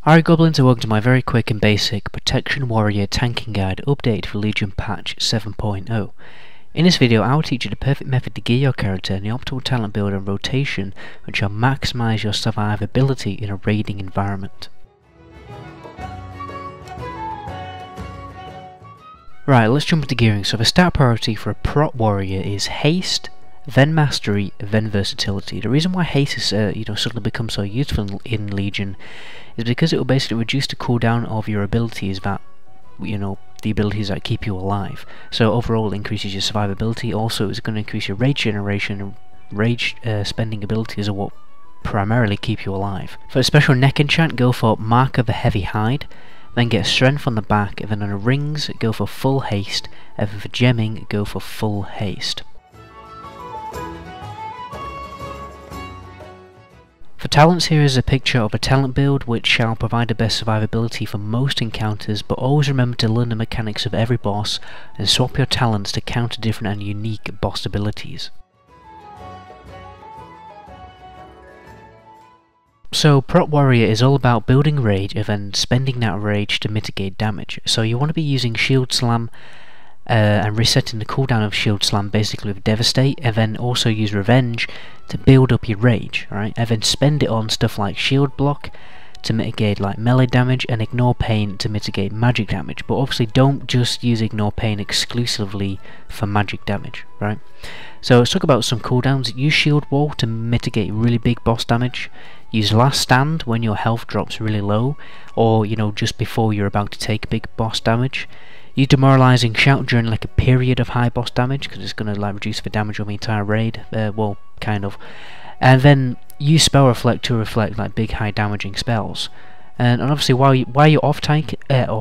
Alright Goblins, and welcome to my very quick and basic Protection Warrior Tanking Guide update for Legion Patch 7.0. In this video I will teach you the perfect method to gear your character in the optimal talent build and rotation which will maximise your survivability in a raiding environment. Right, let's jump into gearing. So the stat priority for a prot warrior is haste, then mastery, then versatility. The reason why haste is suddenly becomes so useful in Legion is because it will basically reduce the cooldown of your abilities that, the abilities that keep you alive. So overall it increases your survivability. Also it's going to increase your rage generation, and rage spending abilities are what primarily keep you alive. For a special neck enchant, go for Mark of the Heavy Hide, then get strength on the back, and then on the rings go for full haste, and for gemming go for full haste. For talents, here is a picture of a talent build which shall provide the best survivability for most encounters, but always remember to learn the mechanics of every boss and swap your talents to counter different and unique boss abilities. So Prot Warrior is all about building rage and then spending that rage to mitigate damage. So you want to be using Shield Slam and resetting the cooldown of Shield Slam basically with Devastate, and then also use Revenge to build up your rage, right? And then spend it on stuff like Shield Block to mitigate like melee damage and Ignore Pain to mitigate magic damage. But obviously don't just use Ignore Pain exclusively for magic damage, right? So let's talk about some cooldowns. Use Shield Wall to mitigate really big boss damage. Use Last Stand when your health drops really low, or just before you're about to take big boss damage. Use Demoralizing Shout during like a period of high boss damage, because it's going to reduce the damage on the entire raid, well, kind of. And then use Spell Reflect to reflect like big high damaging spells. And obviously while you're off tanking, you're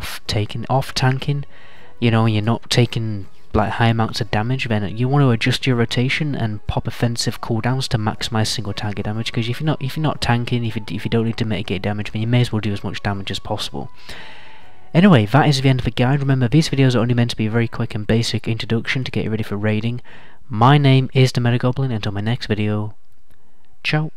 not taking like high amounts of damage, then you want to adjust your rotation and pop offensive cooldowns to maximize single target damage. Because if you're not tanking, if you don't need to mitigate damage, then you may as well do as much damage as possible. Anyway, that is the end of the guide. Remember, these videos are only meant to be a very quick and basic introduction to get you ready for raiding. My name is the Meta Goblin. Until my next video, ciao.